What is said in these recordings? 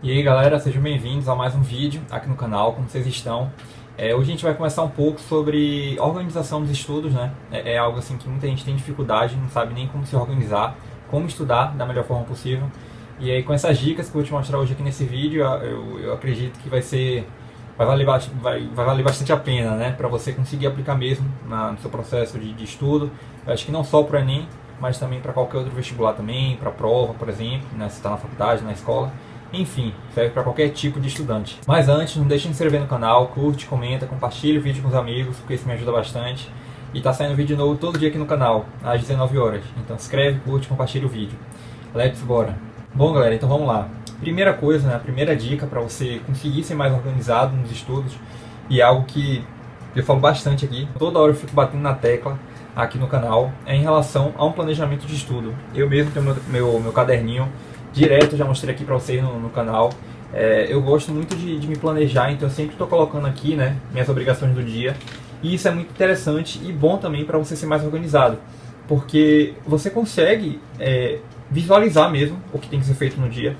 E aí galera, sejam bem-vindos a mais um vídeo aqui no canal, como vocês estão? Hoje a gente vai conversar um pouco sobre organização dos estudos, né? É algo assim que muita gente tem dificuldade, não sabe nem como se organizar, como estudar da melhor forma possível. E aí com essas dicas que eu vou te mostrar hoje aqui nesse vídeo, eu acredito que vai valer bastante a pena, né? Para você conseguir aplicar mesmo no seu processo de estudo. Eu acho que não só para o Enem, mas também para qualquer outro vestibular também, para prova, por exemplo, né? Se está na faculdade, na escola. Enfim, serve para qualquer tipo de estudante. Mas antes, não deixe de se inscrever no canal, curte, comenta, compartilha o vídeo com os amigos, porque isso me ajuda bastante. E tá saindo vídeo novo todo dia aqui no canal, às 19 horas. Então se inscreve, curte, compartilha o vídeo. Let's bora! Bom galera, então vamos lá. Primeira coisa, né, a primeira dica para você conseguir ser mais organizado nos estudos, e é algo que eu falo bastante aqui, toda hora eu fico batendo na tecla aqui no canal, é em relação a um planejamento de estudo. Eu mesmo tenho meu caderninho, direto, já mostrei aqui para vocês no canal. Eu gosto muito de me planejar, então eu sempre estou colocando aqui, né, minhas obrigações do dia. E isso é muito interessante e bom também para você ser mais organizado, porque você consegue visualizar mesmo o que tem que ser feito no dia.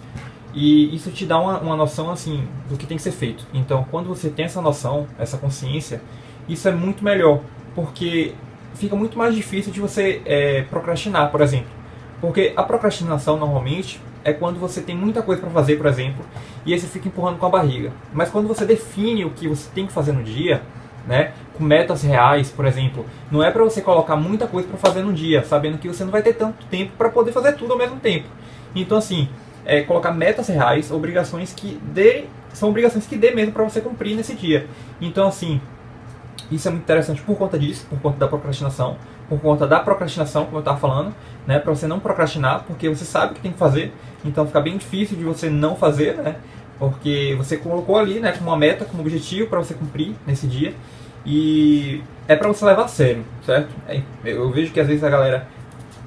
E isso te dá uma noção assim do que tem que ser feito. Então quando você tem essa noção, essa consciência, isso é muito melhor, porque fica muito mais difícil de você procrastinar, por exemplo. Porque a procrastinação normalmente é quando você tem muita coisa para fazer, por exemplo, e aí você fica empurrando com a barriga. Mas quando você define o que você tem que fazer no dia, né, com metas reais, por exemplo, não é para você colocar muita coisa para fazer no dia, sabendo que você não vai ter tanto tempo para poder fazer tudo ao mesmo tempo. Então assim, colocar metas reais, obrigações que são obrigações que dê mesmo para você cumprir nesse dia. Então assim, isso é muito interessante por conta disso, por conta da procrastinação, como eu estava falando, né, para você não procrastinar, porque você sabe o que tem que fazer, então fica bem difícil de você não fazer, né, porque você colocou ali, né, como uma meta, como objetivo para você cumprir nesse dia, e é para você levar a sério, certo? Eu vejo que às vezes a galera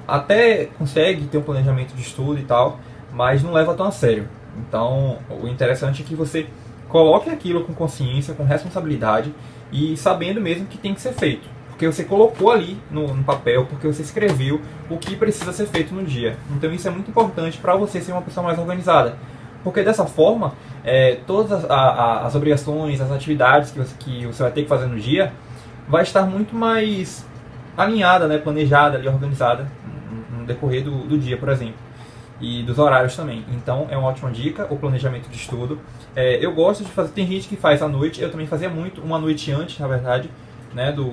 até consegue ter um planejamento de estudo e tal, mas não leva tão a sério. Então o interessante é que você coloque aquilo com consciência, com responsabilidade e sabendo mesmo que tem que ser feito. Porque você colocou ali no papel, porque você escreveu o que precisa ser feito no dia. Então isso é muito importante para você ser uma pessoa mais organizada. Porque dessa forma, todas as obrigações, as atividades que você vai ter que fazer no dia, vai estar muito mais alinhada, né, planejada, ali, organizada no decorrer do dia, por exemplo. E dos horários também. Então é uma ótima dica, o planejamento de estudo. Eu gosto de fazer, tem gente que faz à noite, eu também fazia muito, uma noite antes, na verdade, né, do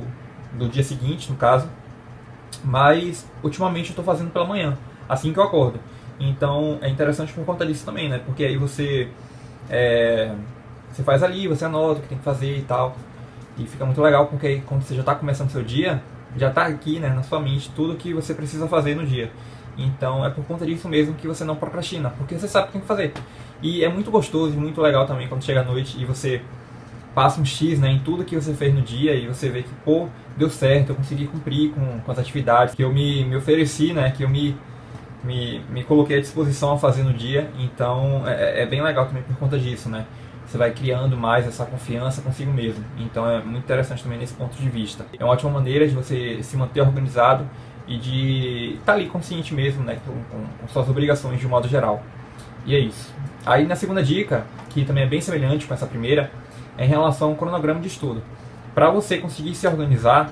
dia seguinte, no caso. Mas ultimamente eu estou fazendo pela manhã, assim que eu acordo. Então é interessante por conta disso também, né? Porque aí você faz ali, você anota o que tem que fazer e tal. E fica muito legal, porque aí quando você já está começando o seu dia, já está aqui, né, na sua mente tudo o que você precisa fazer no dia. Então é por conta disso mesmo que você não procrastina, porque você sabe o que tem que fazer. E é muito gostoso e muito legal também quando chega a noite e você passa um X, né, em tudo que você fez no dia e você vê que, pô, deu certo, eu consegui cumprir com as atividades que eu me ofereci, né, que eu me coloquei à disposição a fazer no dia. Então é bem legal também por conta disso, né. Você vai criando mais essa confiança consigo mesmo. Então é muito interessante também nesse ponto de vista. É uma ótima maneira de você se manter organizado e de estar ali consciente mesmo, né, com suas obrigações de um modo geral. E é isso. Aí na segunda dica, que também é bem semelhante com essa primeira, é em relação ao cronograma de estudo. Para você conseguir se organizar,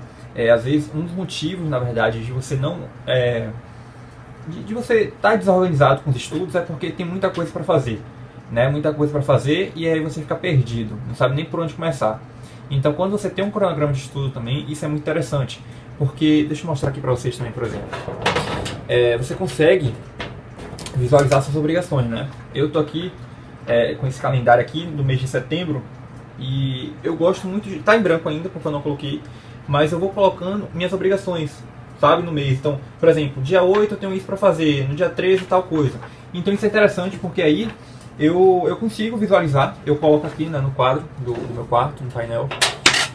às vezes um dos motivos, na verdade, de você não de você estar desorganizado com os estudos é porque tem muita coisa para fazer, né? Muita coisa para fazer e aí você fica perdido, não sabe nem por onde começar. Então, quando você tem um cronograma de estudo também, isso é muito interessante, porque deixa eu mostrar aqui para vocês também, por exemplo. Você consegue visualizar suas obrigações, né? Eu tô aqui com esse calendário aqui do mês de setembro e eu gosto muito de tá em branco ainda porque eu não coloquei, mas eu vou colocando minhas obrigações, sabe, no mês. Então, por exemplo, dia 8 eu tenho isso para fazer, no dia 13 tal coisa. Então isso é interessante porque aí eu consigo visualizar, eu coloco aqui, né, no quadro do meu quarto, no painel,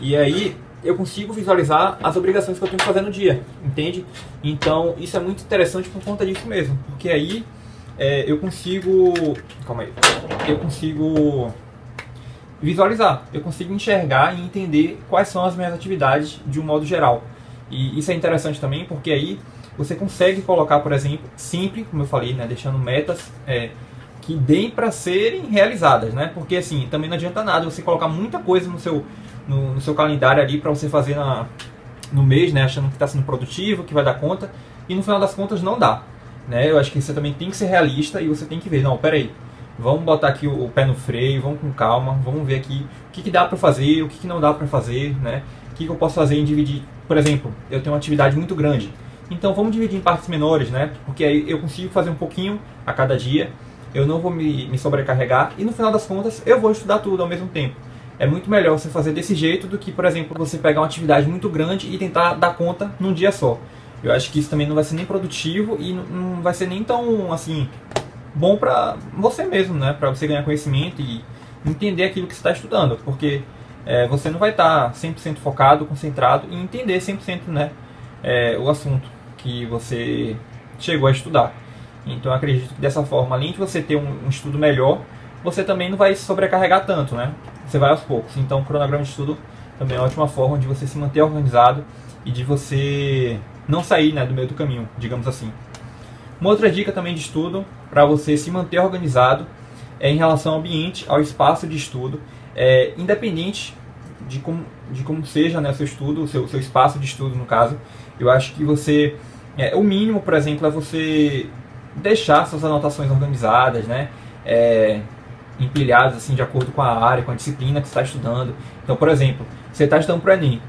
e aí eu consigo visualizar as obrigações que eu tenho que fazer no dia, entende? Então isso é muito interessante por conta disso mesmo, porque aí eu consigo, eu consigo visualizar, eu consigo enxergar e entender quais são as minhas atividades de um modo geral. E isso é interessante também porque aí você consegue colocar, por exemplo, sempre, como eu falei, né, deixando metas que deem para serem realizadas, né? Porque assim, também não adianta nada você colocar muita coisa no seu calendário ali para você fazer no mês, né? Achando que está sendo produtivo, que vai dar conta, e no final das contas não dá, né? Eu acho que você também tem que ser realista e você tem que ver, não, peraí, vamos botar aqui o pé no freio, vamos com calma, vamos ver aqui o que dá para fazer, o que não dá para fazer, né? O que eu posso fazer em dividir. Por exemplo, eu tenho uma atividade muito grande, então vamos dividir em partes menores, né? Porque aí eu consigo fazer um pouquinho a cada dia, eu não vou me sobrecarregar e no final das contas eu vou estudar tudo ao mesmo tempo. É muito melhor você fazer desse jeito do que, por exemplo, você pegar uma atividade muito grande e tentar dar conta num dia só. Eu acho que isso também não vai ser nem produtivo e não vai ser nem tão, assim, bom pra você mesmo, né? Pra você ganhar conhecimento e entender aquilo que você está estudando. Porque você não vai estar 100% focado, concentrado em entender 100%, né, o assunto que você chegou a estudar. Então eu acredito que dessa forma, além de você ter um estudo melhor, você também não vai se sobrecarregar tanto, né? Você vai aos poucos. Então o cronograma de estudo também é uma ótima forma de você se manter organizado e de você não sair, né, do meio do caminho, digamos assim. Uma outra dica também de estudo para você se manter organizado é em relação ao ambiente, ao espaço de estudo, independente de como seja, né, o seu estudo, o seu espaço de estudo no caso. Eu acho que você, o mínimo, por exemplo, é você deixar suas anotações organizadas, né, empilhadas assim, de acordo com a área, com a disciplina que você está estudando. Então, por exemplo, você está estudando para o Enem.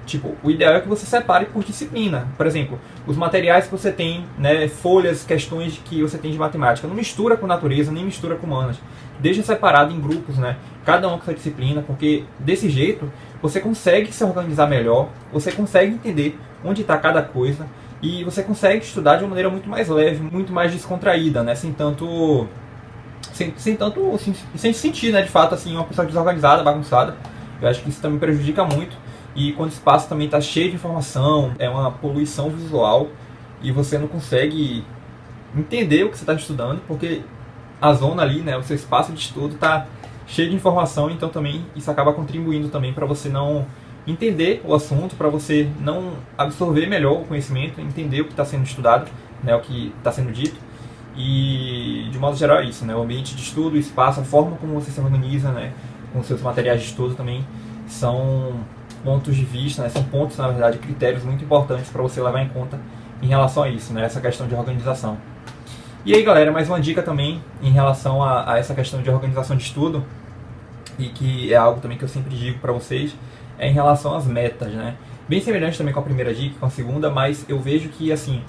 Tipo, o ideal é que você separe por disciplina. Por exemplo, os materiais que você tem, né, folhas, questões que você tem de matemática. Não mistura com natureza, nem mistura com humanas. Deixa separado em grupos, né, cada um com sua disciplina, porque desse jeito você consegue se organizar melhor, você consegue entender onde está cada coisa e você consegue estudar de uma maneira muito mais leve, muito mais descontraída, né, sem se sentir, né, de fato, assim, uma pessoa desorganizada, bagunçada. Eu acho que isso também prejudica muito. E quando o espaço também está cheio de informação, é uma poluição visual e você não consegue entender o que você está estudando, porque a zona ali, né, o seu espaço de estudo está cheio de informação, então também isso acaba contribuindo também para você não entender o assunto, para você não absorver melhor o conhecimento, entender o que está sendo estudado, né, o que está sendo dito. E de modo geral é isso, né, o ambiente de estudo, o espaço, a forma como você se organiza, né, com os seus materiais de estudo também são pontos de vista, né, são pontos, na verdade, critérios muito importantes para você levar em conta em relação a isso, né, essa questão de organização. E aí, galera, mais uma dica também em relação a essa questão de organização de estudo, e que é algo também que eu sempre digo para vocês, é em relação às metas, né? Bem semelhante também com a primeira dica, com a segunda, mas eu vejo que, assim,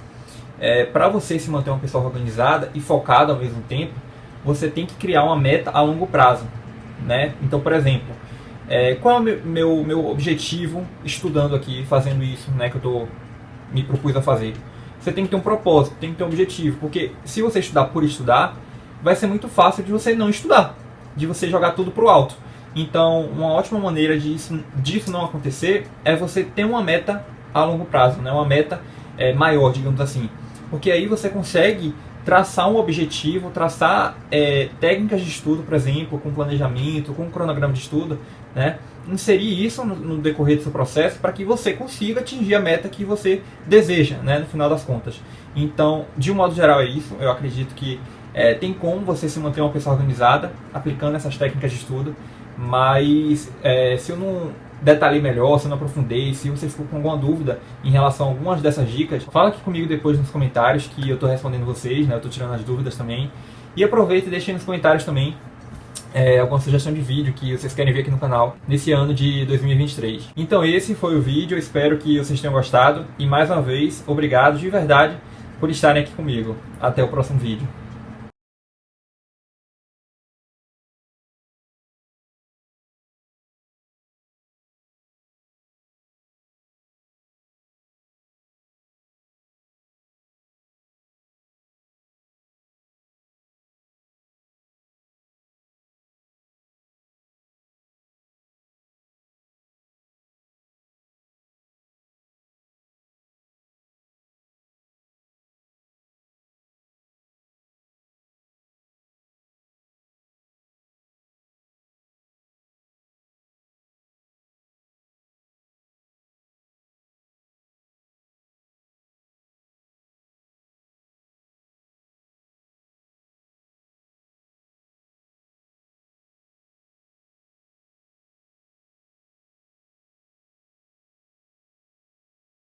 para você se manter uma pessoa organizada e focada ao mesmo tempo, você tem que criar uma meta a longo prazo, né? Então, por exemplo, qual é o meu objetivo estudando aqui, fazendo isso, né, que eu me propus a fazer? Você tem que ter um propósito, tem que ter um objetivo, porque se você estudar por estudar, vai ser muito fácil de você não estudar, de você jogar tudo pro alto. Então, uma ótima maneira disso não acontecer é você ter uma meta a longo prazo, né, uma meta maior, digamos assim, porque aí você consegue traçar um objetivo, traçar técnicas de estudo, por exemplo, com planejamento, com cronograma de estudo, né? Inserir isso no decorrer do seu processo para que você consiga atingir a meta que você deseja, né, no final das contas. Então, de um modo geral é isso. Eu acredito que tem como você se manter uma pessoa organizada aplicando essas técnicas de estudo, mas se eu não detalhei melhor, se eu não aprofundei, se você ficou com alguma dúvida em relação a algumas dessas dicas, fala aqui comigo depois nos comentários que eu estou respondendo vocês, né? Eu estou tirando as dúvidas também. E aproveita e deixa aí nos comentários também alguma sugestão de vídeo que vocês querem ver aqui no canal nesse ano de 2023. Então esse foi o vídeo, eu espero que vocês tenham gostado e mais uma vez, obrigado de verdade por estarem aqui comigo. Até o próximo vídeo.